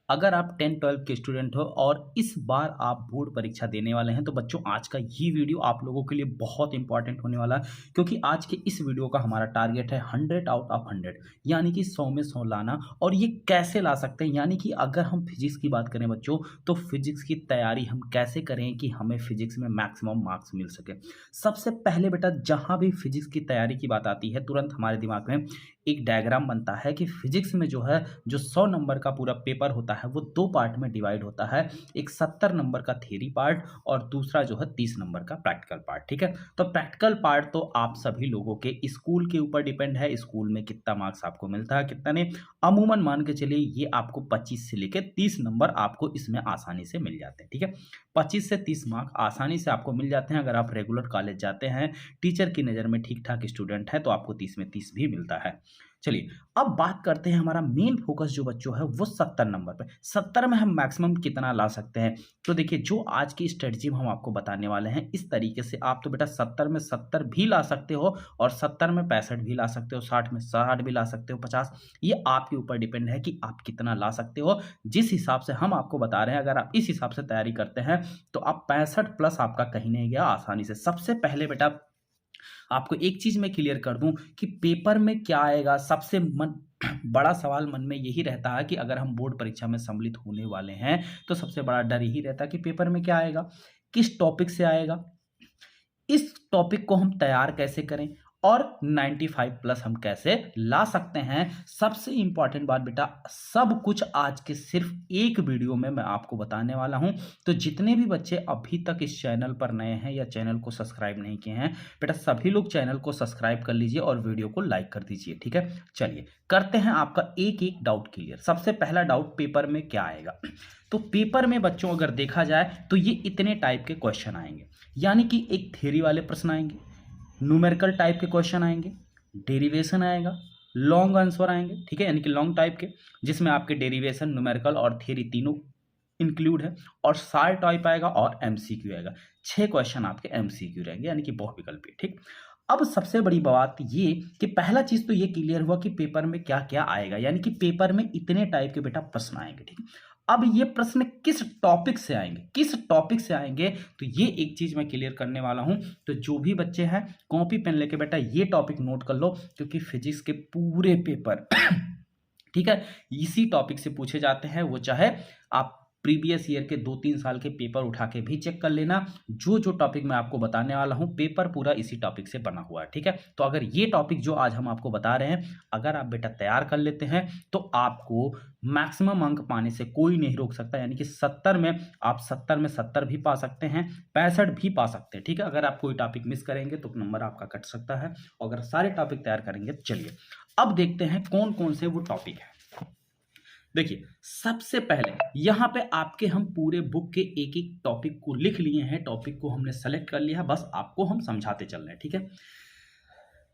अगर आप 10-12 के स्टूडेंट हो और इस बार आप बोर्ड परीक्षा देने वाले हैं तो बच्चों आज का ये वीडियो आप लोगों के लिए बहुत इंपॉर्टेंट होने वाला है, क्योंकि आज के इस वीडियो का हमारा टारगेट है 100 आउट ऑफ 100, यानी कि 100 में 100 लाना। और ये कैसे ला सकते हैं, यानी कि अगर हम फिजिक्स की बात करें बच्चों, तो फिजिक्स की तैयारी हम कैसे करें कि हमें फिजिक्स में मैक्सिमम मार्क्स मिल सके। सबसे पहले बेटा, जहां भी फिजिक्स की तैयारी की बात आती है तुरंत हमारे दिमाग में एक डायग्राम बनता है कि फिजिक्स में जो है जो 100 नंबर का पूरा पेपर होता है वो दो पार्ट में डिवाइड होता है। एक 70 नंबर का थ्योरी पार्ट और दूसरा जो है 30 नंबर का प्रैक्टिकल पार्ट। ठीक है, तो प्रैक्टिकल पार्ट तो आप सभी लोगों के स्कूल के ऊपर डिपेंड है, स्कूल में कितना मार्क्स आपको मिलता है कितना नहीं। अमूमन मान के चलिए ये आपको 25 से लेकर 30 नंबर आपको इसमें आसानी से मिल जाते हैं। ठीक है, 25 से 30 मार्क्स आसानी से आपको मिल जाते हैं। अगर आप रेगुलर कॉलेज जाते हैं, टीचर की नज़र में ठीक ठाक स्टूडेंट है, तो आपको 30 में 30 भी मिलता है। चलिए अब बात करते हैं, हमारा मेन फोकस जो बच्चों है वो 70 नंबर पे। 70 में हम मैक्सिमम कितना ला सकते हैं? तो देखिए, जो आज की स्ट्रेटजी हम आपको बताने वाले हैं, इस तरीके से आप तो बेटा 70 में 70 भी ला सकते हो और 70 में 65 भी ला सकते हो, 60 में 60 भी ला सकते हो, 50। ये आपके ऊपर डिपेंड है कि आप कितना ला सकते हो। जिस हिसाब से हम आपको बता रहे हैं, अगर आप इस हिसाब से तैयारी करते हैं तो आप 65 प्लस आपका कहीं नहीं गया आसानी से। सबसे पहले बेटा आपको एक चीज मैं क्लियर कर दूं कि पेपर में क्या आएगा। सबसे मन बड़ा सवाल मन में यही रहता है कि अगर हम बोर्ड परीक्षा में सम्मिलित होने वाले हैं तो सबसे बड़ा डर यही रहता है कि पेपर में क्या आएगा, किस टॉपिक से आएगा, इस टॉपिक को हम तैयार कैसे करें और 95 प्लस हम कैसे ला सकते हैं। सबसे इंपॉर्टेंट बात बेटा, सब कुछ आज के सिर्फ एक वीडियो में मैं आपको बताने वाला हूं। तो जितने भी बच्चे अभी तक इस चैनल पर नए हैं या चैनल को सब्सक्राइब नहीं किए हैं, बेटा सभी लोग चैनल को सब्सक्राइब कर लीजिए और वीडियो को लाइक कर दीजिए। ठीक है, चलिए करते हैं आपका एक एक डाउट क्लियर। सबसे पहला डाउट, पेपर में क्या आएगा। तो पेपर में बच्चों अगर देखा जाए तो ये इतने टाइप के क्वेश्चन आएंगे, यानी कि एक थ्योरी वाले प्रश्न आएंगे, न्यूमेरिकल टाइप के क्वेश्चन आएंगे, डेरिवेशन आएगा, लॉन्ग आंसर आएंगे। ठीक है, यानी कि लॉन्ग टाइप के जिसमें आपके डेरिवेशन, न्यूमेरिकल और थ्योरी तीनों इंक्लूड है, और सार टाइप आएगा और एमसीक्यू आएगा। 6 क्वेश्चन आपके एमसीक्यू रहेंगे, यानी कि बहुविकल्पी। ठीक, अब सबसे बड़ी बात ये कि पहला चीज तो ये क्लियर हुआ कि पेपर में क्या क्या आएगा, यानी कि पेपर में इतने टाइप के बेटा प्रश्न आएंगे। ठीक, अब ये प्रश्न किस टॉपिक से आएंगे, किस टॉपिक से आएंगे, तो ये एक चीज मैं क्लियर करने वाला हूं। तो जो भी बच्चे हैं कॉपी पेन लेके बेटा ये टॉपिक नोट कर लो, क्योंकि फिजिक्स के पूरे पेपर ठीक है इसी टॉपिक से पूछे जाते हैं। वो चाहे आप प्रीवियस ईयर के 2-3 साल के पेपर उठा के भी चेक कर लेना। जो जो टॉपिक मैं आपको बताने वाला हूं, पेपर पूरा इसी टॉपिक से बना हुआ है। ठीक है, तो अगर ये टॉपिक जो आज हम आपको बता रहे हैं, अगर आप बेटा तैयार कर लेते हैं तो आपको मैक्सिमम अंक पाने से कोई नहीं रोक सकता। यानी कि 70 में आप 70 में 70 भी पा सकते हैं, 65 भी पा सकते हैं। ठीक है, अगर आप कोई टॉपिक मिस करेंगे तो नंबर आपका कट सकता है, और अगर सारे टॉपिक तैयार करेंगे। चलिए अब देखते हैं कौन कौन से वो टॉपिक है। देखिए, सबसे पहले यहां पे आपके हम पूरे बुक के एक एक टॉपिक को लिख लिए हैं, टॉपिक को हमने सेलेक्ट कर लिया है, बस आपको हम समझाते चल रहे हैं। ठीक है,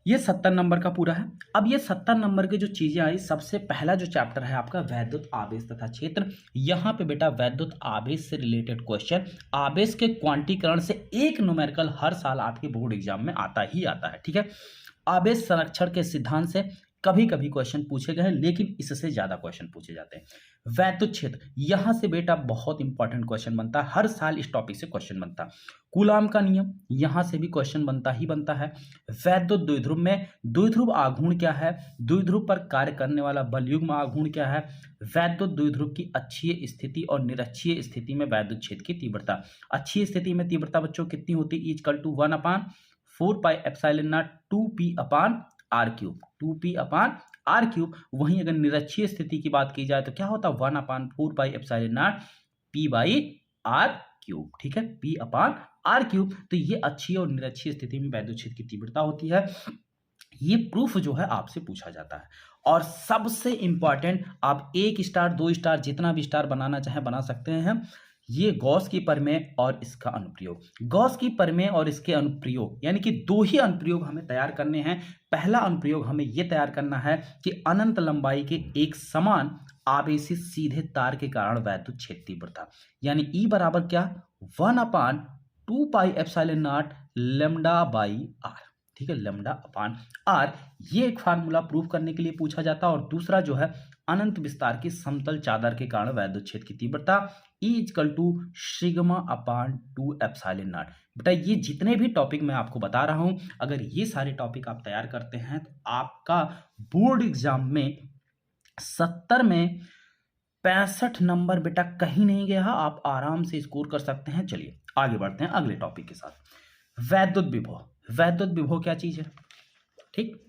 ये 70 नंबर का पूरा है। अब ये 70 नंबर की जो चीजें आई, सबसे पहला जो चैप्टर है आपका वैद्युत आवेश तथा क्षेत्र। यहां पे बेटा वैद्युत आवेश से रिलेटेड क्वेश्चन, आवेश के क्वांटीकरण से एक न्यूमेरिकल हर साल आपके बोर्ड एग्जाम में आता ही आता है। ठीक है, आवेश संरक्षण के सिद्धांत से कभी कभी क्वेश्चन पूछे गए हैं, लेकिन इससे ज्यादा क्वेश्चन पूछे जाते हैं। वैद्युत क्षेत्र, यहां से बेटा बहुत इंपॉर्टेंट क्वेश्चन बनता है, हर साल इस टॉपिक से क्वेश्चन बनता है। कूलाम का नियम, यहां से भी क्वेश्चन बनता ही बनता है। वैद्युत द्विध्रुव में द्विध्रुव आघूर्ण क्या है, द्विध्रुव पर कार्य करने वाला बलयुग्म आघूर्ण क्या है, वैद्युत द्विध्रुव की अक्षीय स्थिति और निरक्षीय स्थिति में वैद्युत क्षेत्र की तीव्रता। अक्षीय स्थिति में तीव्रता बच्चों कितनी होती है, equal to 1/4 pi epsilon naught 2p upon R cube, 2p upon R cube. वहीं अगर निरक्षीय स्थिति की बात की जाए तो क्या होता है, 1/4 pi epsilon naught p by R cube. ठीक है, p अपान आर क्यूब। तो ये अक्षीय और निरक्षीय स्थिति में वैद्युत क्षेत्र की तीव्रता होती है। ये प्रूफ जो है आपसे पूछा जाता है। और सबसे इंपॉर्टेंट, आप 1 स्टार 2 स्टार जितना भी स्टार बनाना चाहे बना सकते हैं। ये गॉस की प्रमेय और इसका अनुप्रयोग, गॉस की प्रमेय और इसके अनुप्रयोग, यानी कि 2 ही अनुप्रयोग हमें तैयार करने हैं। पहला अनुप्रयोग हमें यह तैयार करना है कि अनंत लंबाई के एक समान आवेशित सीधे तार के कारण वैद्युत क्षेत्र तीव्रता, यानी E बराबर क्या, 1/2 pi epsilon naught lambda by R. ठीक है, लैम्डा अपान आर, ये एक फार्मूला प्रूव करने के लिए पूछा जाता है। और दूसरा जो है अनंत विस्तार की समतल चादर के कारण वैद्युत क्षेत्र की तीव्रता E equal to sigma upon 2 epsilon naught. बेटा ये जितने भी टॉपिक मैं आपको बता रहा हूं, अगर ये सारे टॉपिक आप तैयार करते हैं तो आपका बोर्ड एग्जाम में 70 में 65 नंबर बेटा कहीं नहीं गया, आप आराम से स्कोर कर सकते हैं। चलिए आगे बढ़ते हैं अगले टॉपिक के साथ। वैद्युत विभव। वैद्युत विभव क्या चीज है? ठीक,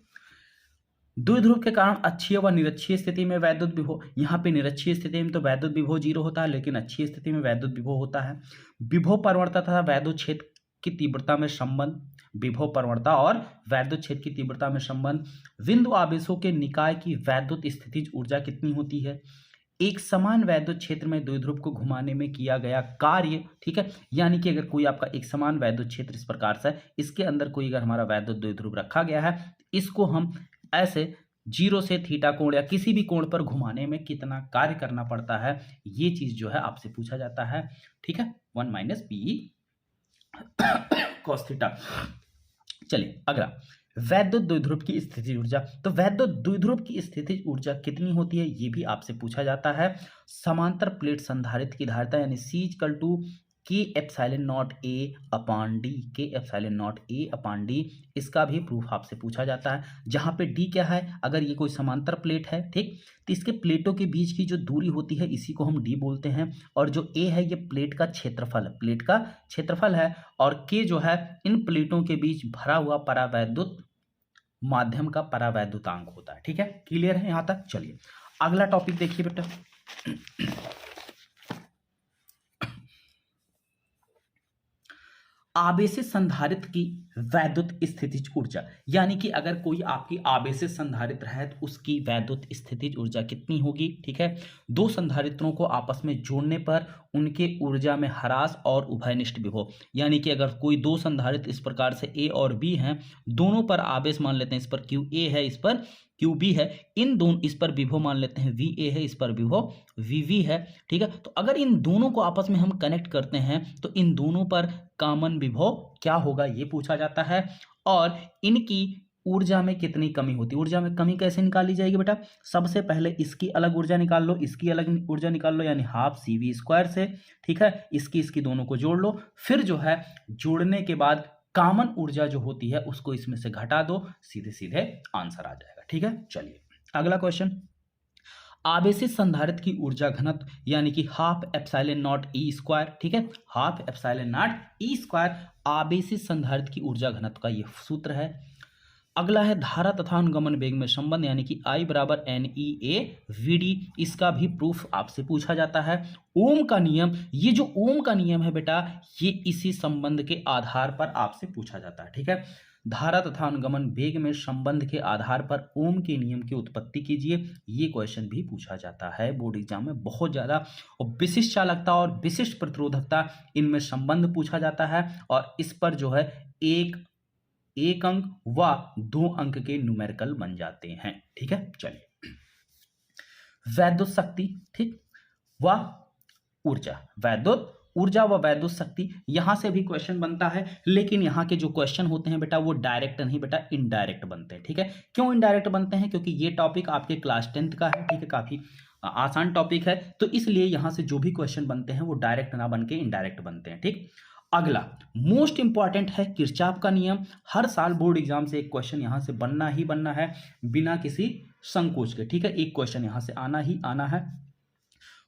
द्विध्रुव के कारण अक्षीय व निरक्षीय स्थिति में वैद्युत विभव, यहाँ पे निरक्षीय स्थिति में तो वैद्युत विभव 0 होता है, लेकिन अक्षीय स्थिति में वैद्युत विभव होता है। विभव प्रवणता तथा वैद्युत क्षेत्र की तीव्रता में संबंध। विभव प्रवणता और वैद्युत क्षेत्र की तीव्रता में संबंध। बिंदु आवेशों के निकाय की वैद्युत स्थितिज ऊर्जा कितनी होती है? एक समान वैद्युत क्षेत्र में द्विध्रुव को घुमाने में किया गया कार्य, ठीक है, यानी कि अगर कोई आपका एक समान वैद्युत क्षेत्र इस प्रकार से, इसके अंदर कोई अगर हमारा वैद्युत द्विध्रुव रखा गया है, इसको हम ऐसे 0 से थीटा कोण या किसी भी कोण पर घुमाने में कितना कार्य करना पड़ता है, ये चीज जो है आपसे पूछा जाता है। ठीक है, 1 माइनस पी कॉस थीटा। चलिए अगला, वैद्युत द्विध्रुव की स्थितिज ऊर्जा। तो वैद्युत द्विध्रुव की स्थितिज ऊर्जा कितनी होती है, ये भी आपसे पूछा जाता है। समांतर प्लेट संधारित्र की धारिता यानी C equal to K epsilon naught A upon D, K epsilon naught A upon D, इसका भी प्रूफ आपसे पूछा जाता है। जहां पे डी क्या है, अगर ये कोई समांतर प्लेट है, ठीक, तो इसके प्लेटों के बीच की जो दूरी होती है इसी को हम डी बोलते हैं। और जो ए है ये प्लेट का क्षेत्रफल है, प्लेट का क्षेत्रफल है। और के जो है इन प्लेटों के बीच भरा हुआ परावैद्युत माध्यम का परावैद्युतांक होता है। ठीक है, क्लियर है यहां तक? चलिए अगला टॉपिक देखिए बेटा। आवेशित संधारित्र की वैद्युत स्थितिज ऊर्जा, यानी कि अगर कोई आपकी आवेशित संधारित्र है तो उसकी वैद्युत स्थितिज ऊर्जा कितनी होगी? ठीक है, दो संधारित्रों को आपस में जोड़ने पर उनके ऊर्जा में ह्रास और उभयनिष्ठ विभव, यानी कि अगर कोई दो संधारित्र इस प्रकार से ए और बी हैं, दोनों पर आवेश मान लेते हैं, इस पर क्यू ए है, इस पर क्यू बी है, इन दोनों, इस पर विभव मान लेते हैं वी ए है, इस पर विभव वी वी है। ठीक है, तो अगर इन दोनों को आपस में हम कनेक्ट करते हैं तो इन दोनों पर कॉमन विभव क्या होगा, ये पूछा जाता है। और इनकी ऊर्जा में कितनी कमी होती है? ऊर्जा में कमी कैसे निकाली जाएगी बेटा? सबसे पहले इसकी अलग ऊर्जा निकाल लो, इसकी अलग ऊर्जा निकाल लो, यानी हाफ सी वी स्क्वायर से। ठीक है, इसकी दोनों को जोड़ लो, फिर जो है जोड़ने के बाद कॉमन ऊर्जा जो होती है उसको इसमें से घटा दो, सीधे सीधे आंसर आ जाएगा। ठीक है, चलिए अगला क्वेश्चन। आवेशित संधारित्र की ऊर्जा घनत्व यानी कि half epsilon not E square. ठीक है, half epsilon not E square आवेशित संधारित्र की ऊर्जा घनत्व का यह सूत्र है। अगला है धारा तथा अनुगमन वेग में संबंध, यानी कि I बराबर NEA/VD, इसका भी प्रूफ आपसे पूछा जाता है। ओम का नियम, ये जो ओम का नियम है बेटा, ये इसी संबंध के आधार पर आपसे पूछा जाता है। ठीक है, धारा तथा अनुगमन वेग में संबंध के आधार पर ओम के नियम की उत्पत्ति कीजिए, ये क्वेश्चन भी पूछा जाता है बोर्ड एग्जाम में बहुत ज्यादा। और विशिष्ट चालकता और विशिष्ट प्रतिरोधकता, इनमें संबंध पूछा जाता है और इस पर जो है एक अंक व 2 अंक के न्यूमेरिकल बन जाते हैं। ठीक है, चलिए वैद्युत शक्ति, ठीक, व ऊर्जा, वैद्युत ऊर्जा व वैद्युत शक्ति, यहां से भी क्वेश्चन बनता है, लेकिन यहां के जो क्वेश्चन होते हैं बेटा वो डायरेक्ट नहीं बेटा इनडायरेक्ट बनते हैं। ठीक है, क्यों इनडायरेक्ट बनते हैं? क्योंकि ये टॉपिक आपके क्लास 10th का है। ठीक है, काफी आसान टॉपिक है, तो इसलिए यहां से जो भी क्वेश्चन बनते हैं वो डायरेक्ट ना बन के इनडायरेक्ट बनते हैं। ठीक, अगला मोस्ट इंपॉर्टेंट है किरचॉफ का नियम। हर साल बोर्ड एग्जाम से एक क्वेश्चन यहां से बनना ही बनना है, बिना किसी संकोच के। ठीक है, एक क्वेश्चन यहां से आना ही आना है।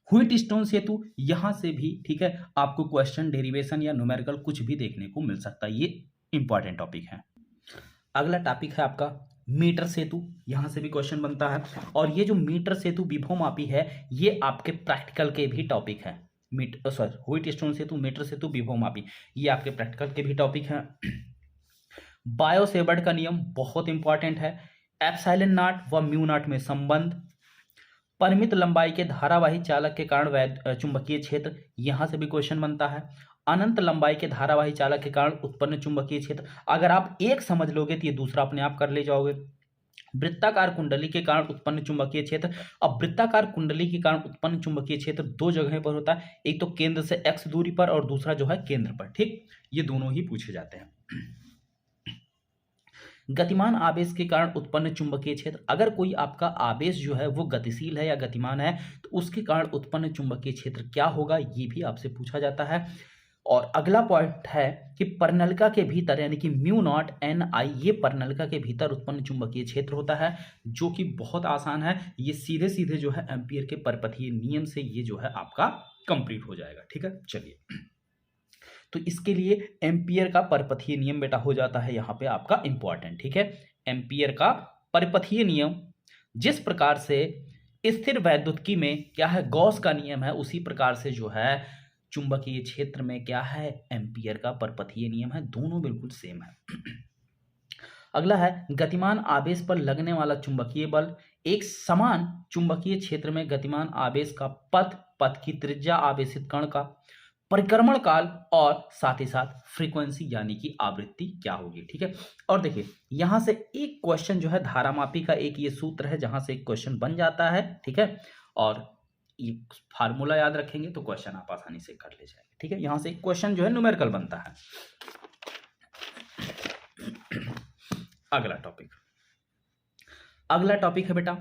व्हीटस्टोन सेतु, यहां से भी ठीक है आपको क्वेश्चन डेरिवेशन या न्यूमेरिकल कुछ भी देखने को मिल सकता है, ये इंपॉर्टेंट टॉपिक है। अगला टॉपिक है आपका मीटर सेतु, यहां से भी क्वेश्चन बनता है। और ये जो मीटर सेतु विभवमापी है, ये आपके प्रैक्टिकल के भी टॉपिक है। व्हीटस्टोन सेतु, मीटर सेतु, विभवमापी, ये आपके प्रैक्टिकल के भी टॉपिक हैं। बायो-सेवर्ट का नियम बहुत इंपॉर्टेंट है। एप्सिलॉन नॉट व म्यू नॉट में संबंध। परिमित लंबाई के धारावाही चालक के कारण चुंबकीय क्षेत्र, यहां से भी क्वेश्चन बनता है। अनंत लंबाई के धारावाही चालक के कारण उत्पन्न चुंबकीय क्षेत्र, अगर आप एक समझ लोगे तो ये दूसरा अपने आप कर ले जाओगे। वृत्ताकार कुंडली के कारण उत्पन्न चुंबकीय क्षेत्र, अब वृत्ताकार कुंडली के कारण उत्पन्न चुंबकीय क्षेत्र दो जगह पर होता है, एक तो केंद्र से x दूरी पर और दूसरा जो है केंद्र पर। ठीक, ये दोनों ही पूछे जाते हैं। गतिमान आवेश के कारण उत्पन्न चुंबकीय क्षेत्र, अगर कोई आपका आवेश जो है वो गतिशील है या गतिमान है तो उसके कारण उत्पन्न चुंबकीय क्षेत्र क्या होगा, ये भी आपसे पूछा जाता है। और अगला पॉइंट है कि परनलिका के भीतर यानी कि म्यू नॉट एन आई, ये परनलिका के भीतर उत्पन्न चुंबकीय क्षेत्र होता है, जो कि बहुत आसान है। ये सीधे सीधे जो है एम्पियर के परपथीय नियम से ये जो है आपका कंप्लीट हो जाएगा। ठीक है, चलिए, तो इसके लिए एम्पियर का परपथीय नियम बेटा हो जाता है यहाँ पे आपका इंपॉर्टेंट। ठीक है, एम्पियर का परपथीय नियम, जिस प्रकार से स्थिर वैद्युतिकी में क्या है गॉस का नियम है, उसी प्रकार से जो है चुंबकीय क्षेत्र में क्या है एम्पियर का परपथीय नियम है, दोनों बिल्कुल सेम है। अगला है गतिमान आवेश पर लगने वाला चुंबकीय बल। एक समान चुंबकीय क्षेत्र में गतिमान आवेश का पथ की त्रिज्या, आवेशित कण का परिक्रमण काल और साथ ही साथ फ्रीक्वेंसी यानी कि आवृत्ति क्या होगी। ठीक है, और देखिए यहां से एक क्वेश्चन जो है धारामापी का एक ये सूत्र है जहां से एक क्वेश्चन बन जाता है। ठीक है, और ये फार्मूला याद रखेंगे तो क्वेश्चन आप आसानी से कर ले जाएंगे। ठीक है, यहां से एक क्वेश्चन जो है न्यूमेरिकल बनता है। अगला टॉपिक है बेटा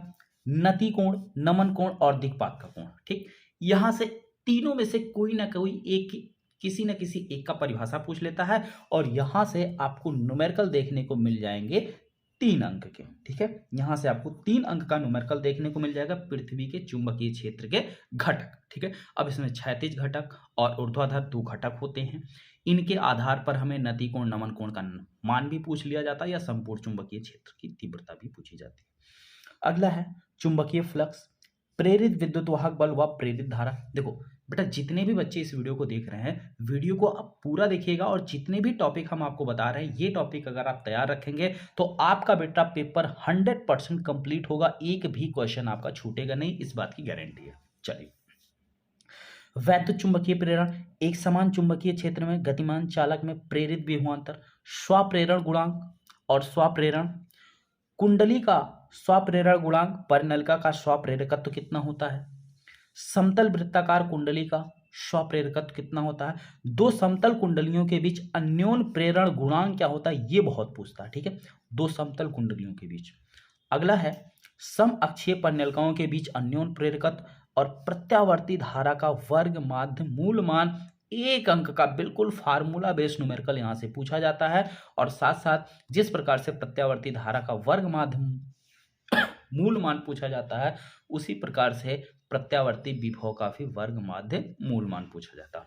नति कोण, नमन कोण और दिक्पात का कोण। ठीक, यहां से तीनों में से कोई ना कोई एक, किसी न किसी एक का परिभाषा पूछ लेता है और यहां से आपको न्यूमेरिकल देखने को मिल जाएंगे 3 अंक के। ठीक है, यहां से आपको 3 अंक का न्यूमेरिकल देखने को मिल जाएगा पृथ्वी के चुंबकीय क्षेत्र के घटक। ठीक है, अब इसमें क्षैतिज घटक और ऊर्ध्वाधर 2 घटक होते हैं। इनके आधार पर हमें नति कोण, नमन कोण का मान भी पूछ लिया जाता है या संपूर्ण चुंबकीय क्षेत्र की तीव्रता भी पूछी जाती है। अगला है चुंबकीय फ्लक्स, प्रेरित विद्युत वाहक बल व प्रेरित धारा। देखो बेटा, जितने भी बच्चे इस वीडियो को देख रहे हैं, वीडियो को आप पूरा देखिएगा और जितने भी टॉपिक हम आपको बता रहे हैं, ये टॉपिक अगर आप तैयार रखेंगे तो आपका बेटा पेपर 100% कंप्लीट होगा, एक भी क्वेश्चन आपका छूटेगा नहीं, इस बात की गारंटी है। चलिए, वैद्युत चुंबकीय प्रेरण, एक समान चुंबकीय क्षेत्र में गतिमान चालक में प्रेरित विभवांतर, स्वप्रेरण गुणांक और स्वप्रेरण कुंडली का स्वप्रेरण गुणांक, परिनलिका का स्वप्रेरकत्व कितना होता है, समतल वृत्ताकार कुंडली का स्वप्रेरकत्व कितना होता है, 2 समतल कुंडलियों के बीच अन्योन प्रेरण गुणांक क्या होता है, ये बहुत पूछता है। ठीक है, 2 समतल कुंडलियों के बीच। अगला है सम अक्षीय परिनलिकाओं के बीच अन्योन प्रेरकत्व और प्रत्यावर्ती धारा का वर्ग माध्य मूल मान, 1 अंक का बिल्कुल फार्मूला बेस्ड न्यूमेरिकल यहां से पूछा जाता है। और साथ साथ जिस प्रकार से प्रत्यावर्ती धारा का वर्ग माध्य मूल मान पूछा जाता है, उसी प्रकार से प्रत्यावर्ती विभव का भी वर्ग माध्य मूल मान पूछा जाता है।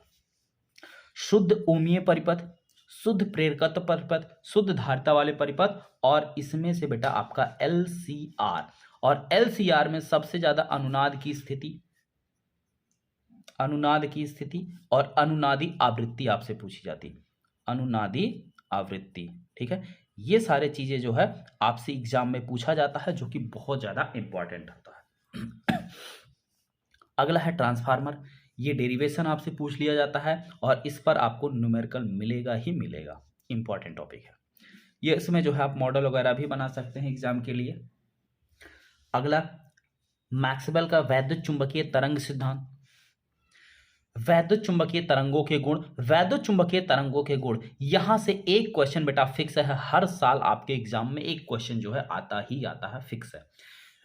शुद्ध ओमीय परिपथ, शुद्ध प्रेरकत्व परिपथ, शुद्ध धारिता वाले परिपथ, और इसमें से बेटा आपका LCR, और LCR में सबसे ज्यादा अनुनाद की स्थिति और अनुनादी आवृत्ति आपसे पूछी जाती है, अनुनादी आवृत्ति। ठीक है, ये सारे चीजें जो है आपसे एग्जाम में पूछा जाता है, जो कि बहुत ज्यादा इंपॉर्टेंट होता है। अगला है ट्रांसफार्मर, ये डेरिवेशन आपसे पूछ लिया जाता है और इस पर आपको न्यूमेरिकल मिलेगा ही मिलेगा, इंपॉर्टेंट टॉपिक है ये। इसमें जो है आप मॉडल वगैरह भी बना सकते हैं एग्जाम के लिए। अगला मैक्सवेल का वैद्युत चुंबकीय तरंग सिद्धांत, वैद्युत चुंबकीय तरंगों के गुण, वैद्युत चुंबकीय तरंगों के गुण, यहां से एक क्वेश्चन बेटा फिक्स है, हर साल आपके एग्जाम में एक क्वेश्चन जो है आता ही आता है, फिक्स है।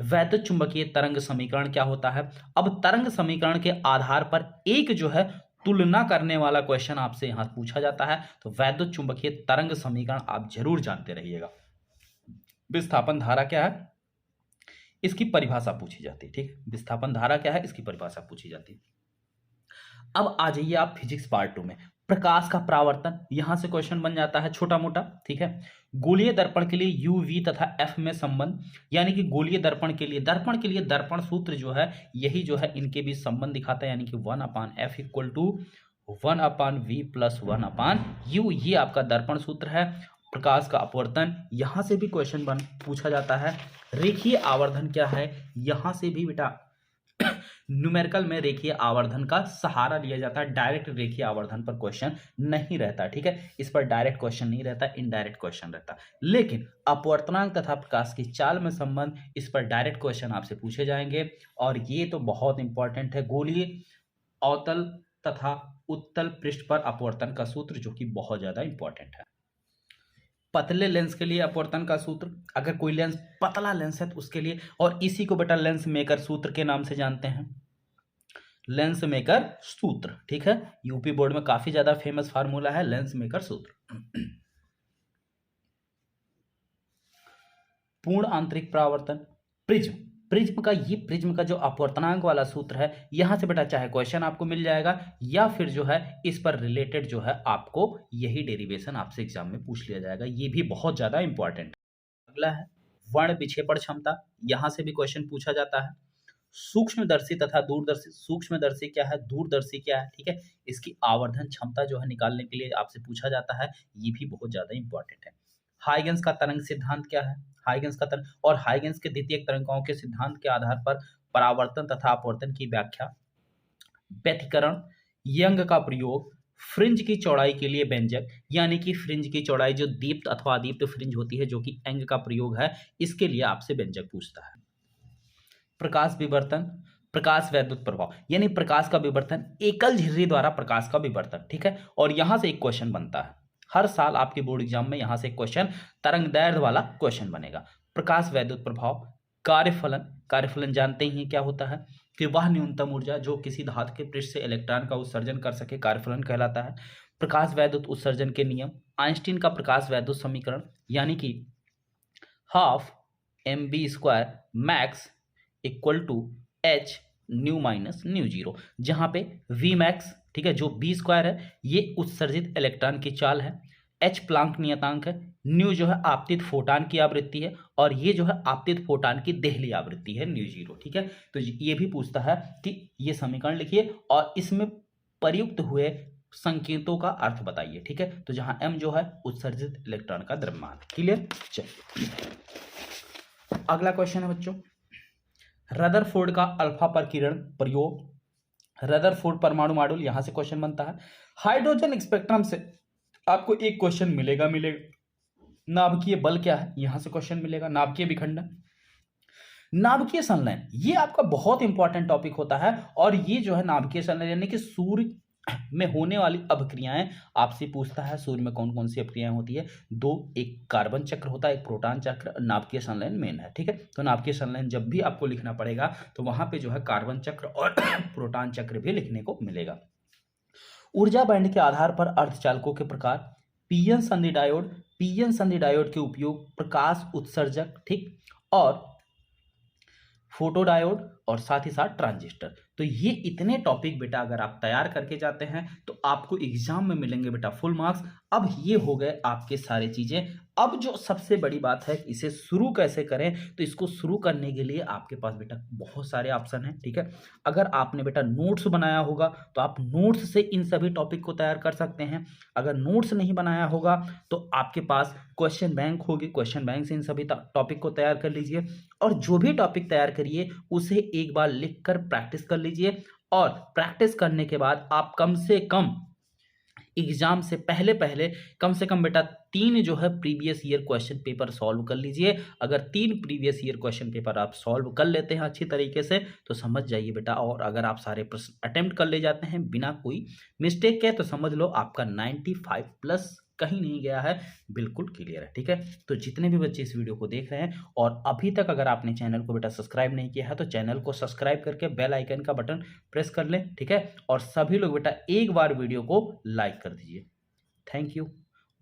वैद्युत चुंबकीय तरंग समीकरण क्या होता है। अब तरंग समीकरण के आधार पर एक जो है तुलना करने वाला क्वेश्चन आपसे यहां पूछा जाता है, तो वैद्युत चुंबकीय तरंग समीकरण आप जरूर जानते रहिएगा। विस्थापन धारा क्या है, इसकी परिभाषा पूछी जाती है। ठीक, विस्थापन धारा क्या है, इसकी परिभाषा पूछी जाती है। अब आ जाइए आप फिजिक्स पार्ट 2 में, प्रकाश का परावर्तन, यहां से क्वेश्चन बन जाता है छोटा मोटा। ठीक है, गोलीय दर्पण के लिए यू वी तथा एफ में संबंध, यानी कि गोलीय दर्पण के लिए दर्पण सूत्र जो है यही जो है इनके बीच संबंध दिखाता है, यानी कि 1/f equal to 1/v plus 1/u, ये आपका दर्पण सूत्र है। प्रकाश का अपवर्तन, यहां से भी क्वेश्चन पूछा जाता है। रेखीय आवर्धन क्या है, यहां से भी बेटा न्यूमेरिकल में रेखीय आवर्धन का सहारा लिया जाता है, डायरेक्ट रेखीय आवर्धन पर क्वेश्चन नहीं रहता। ठीक है, इस पर डायरेक्ट क्वेश्चन नहीं रहता, इनडायरेक्ट क्वेश्चन रहता। लेकिन अपवर्तनांक तथा प्रकाश की चाल में संबंध, इस पर डायरेक्ट क्वेश्चन आपसे पूछे जाएंगे। और ये तो बहुत इंपॉर्टेंट है, गोलीय अवतल तथा उत्तल पृष्ठ पर अपवर्तन का सूत्र, जो कि बहुत ज्यादा इंपॉर्टेंट है। पतले लेंस के लिए अपवर्तन का सूत्र, अगर कोई लेंस पतला लेंस है तो उसके लिए, और इसी को बेटा लेंस मेकर सूत्र के नाम से जानते हैं, लेंस मेकर सूत्र। ठीक है, यूपी बोर्ड में काफी ज्यादा फेमस फार्मूला है लेंस मेकर सूत्र। पूर्ण आंतरिक परावर्तन, प्रिज्म, प्रिज्म का जो अपवर्तनांक वाला सूत्र है, यहां से बेटा चाहे क्वेश्चन आपको मिल जाएगा या फिर जो है इस पर रिलेटेड जो है आपको यही डेरिवेशन आपसे एग्जाम में पूछ लिया जाएगा, ये भी बहुत ज्यादा इंपॉर्टेंट है। अगला है वर्ण विक्षेपण क्षमता, यहां से भी क्वेश्चन पूछा जाता है। सूक्ष्मदर्शी तथा दूरदर्शी, सूक्ष्मदर्शी क्या है, दूरदर्शी क्या है, ठीक है, इसकी आवर्धन क्षमता जो है निकालने के लिए आपसे पूछा जाता है, ये भी बहुत ज्यादा इंपॉर्टेंट है। हाइगन्स का तरंग सिद्धांत क्या है, हाइगन्स का तरंग और हाइगन्स के द्वितीयक तरंगों के सिद्धांत के आधार पर परावर्तन तथा अपवर्तन की व्याख्या, व्यतिकरण, यंग का प्रयोग, फ्रिंज की चौड़ाई के लिए व्यंजक, यानी कि फ्रिंज की चौड़ाई जो दीप्त अथवा अदीप्त फ्रिंज होती है जो कि एंग का प्रयोग है, इसके लिए आपसे व्यंजक पूछता है। प्रकाश विवर्तन, प्रकाश वैद्युत प्रभाव, यानी प्रकाश का विवर्तन, एकल झिर्री द्वारा प्रकाश का विवर्तन। ठीक है, और यहां से एक क्वेश्चन बनता है हर साल आपके बोर्ड एग्जाम में, यहां से एक क्वेश्चन तरंग दैर्ध्य वाला क्वेश्चन बनेगा। प्रकाश वैद्युत प्रभाव, कार्यफलन, कार्यफलन जानते ही क्या होता है कि वह न्यूनतम ऊर्जा जो किसी धातु के पृष्ठ से इलेक्ट्रॉन का उत्सर्जन कर सके, कार्यफलन कहलाता है। प्रकाश वैद्युत उत्सर्जन के नियम, आइंस्टीन का प्रकाश वैद्युत समीकरण, यानी कि half mv² max equal to H nu minus nu zero, जहां पे वी मैक्स, ठीक है, जो बी स्क्वायर है ये उत्सर्जित इलेक्ट्रॉन की चाल है, एच प्लांक नियतांक है, न्यू जो है आपतित फोटान की आवृत्ति है, और ये जो है आपतित फोटान की देहली आवृत्ति है न्यू जीरो। ठीक है, तो ये भी पूछता है कि ये समीकरण लिखिए और इसमें प्रयुक्त हुए संकेतों का अर्थ बताइए। ठीक है, तो जहां एम जो है उत्सर्जित इलेक्ट्रॉन का द्रव्यमान। क्लियर, चलिए अगला क्वेश्चन है बच्चों, रदरफोर्ड का अल्फा परकीरण प्रयोग, रदरफोर्ड परमाणु मॉडल, यहां से क्वेश्चन बनता है। हाइड्रोजन स्पेक्ट्रम से आपको एक क्वेश्चन मिलेगा। नाभिकीय बल क्या है, यहां से क्वेश्चन मिलेगा। नाभिकीय विखंडन, नाभिकीय संलयन, ये आपका बहुत इंपॉर्टेंट टॉपिक होता है, और ये जो है नाभिकीय संलयन यानी कि सूर्य में होने वाली अभिक्रियाएं आपसे पूछता है। सूर्य में कौन कौन सी अभिक्रियाएं होती है, दो, एक कार्बन चक्र होता है, एक प्रोटॉन चक्र, नाभिकीय संलयन मेन है। ठीक है, तो नाभिकीय संलयन जब भी आपको लिखना पड़ेगा तो वहां पे जो है कार्बन चक्र और प्रोटॉन चक्र भी लिखने को मिलेगा। ऊर्जा बैंड के आधार पर अर्धचालकों के प्रकार, पीएन संधि डायोड, पीएन संधि डायोड के उपयोग प्रकाश उत्सर्जक, ठीक, और फोटोडायोड, और साथ ही साथ ट्रांजिस्टर। तो ये इतने टॉपिक बेटा अगर आप तैयार करके जाते हैं तो आपको एग्जाम में मिलेंगे बेटा फुल मार्क्स। अब ये हो गए आपके सारे चीजें। अब जो सबसे बड़ी बात है इसे शुरू कैसे करें, तो इसको शुरू करने के लिए आपके पास बेटा बहुत सारे ऑप्शन हैं। ठीक है, अगर आपने बेटा नोट्स बनाया होगा तो आप नोट्स से इन सभी टॉपिक को तैयार कर सकते हैं। अगर नोट्स नहीं बनाया होगा तो आपके पास क्वेश्चन बैंक होगी, क्वेश्चन बैंक से इन सभी टॉपिक को तैयार कर लीजिए, और जो भी टॉपिक तैयार करिए उसे एक बार लिखकर प्रैक्टिस कर लीजिए, और प्रैक्टिस करने के बाद आप कम से कम एग्जाम से पहले कम से कम बेटा 3 जो है previous year question paper solve कर लीजिए। अगर 3 प्रीवियस ईयर क्वेश्चन पेपर आप सॉल्व कर लेते हैं अच्छी तरीके से तो समझ जाइए बेटा, और अगर आप सारे प्रश्न अटेम्प्ट कर ले जाते हैं बिना कोई मिस्टेक के तो समझ लो आपका 95 प्लस कहीं नहीं गया है, बिल्कुल क्लियर है। ठीक है, तो जितने भी बच्चे इस वीडियो को देख रहे हैं और अभी तक अगर आपने चैनल को बेटा सब्सक्राइब नहीं किया है तो चैनल को सब्सक्राइब करके बेल आइकन का बटन प्रेस कर लें। ठीक है, और सभी लोग बेटा एक बार वीडियो को लाइक कर दीजिए। थैंक यू,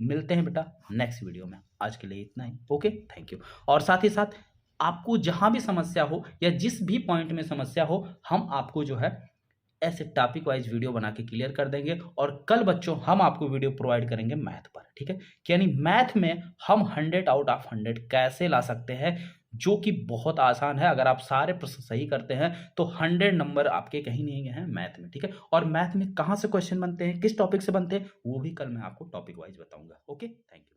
मिलते हैं बेटा नेक्स्ट वीडियो में। आज के लिए इतना ही, ओके, थैंक यू। और साथ ही साथ आपको जहां भी समस्या हो या जिस भी पॉइंट में समस्या हो, हम आपको जो है ऐसे टॉपिक वाइज वीडियो बना के क्लियर कर देंगे। और कल बच्चों हम आपको वीडियो प्रोवाइड करेंगे मैथ पर। ठीक है, यानी मैथ में हम 100 आउट ऑफ 100 कैसे ला सकते हैं, जो कि बहुत आसान है। अगर आप सारे प्रश्न सही करते हैं तो 100 नंबर आपके कहीं नहीं गए हैं मैथ में। ठीक है, और मैथ में कहाँ से क्वेश्चन बनते हैं, किस टॉपिक से बनते हैं, वो भी कल मैं आपको टॉपिक वाइज बताऊंगा। Okay, thank you.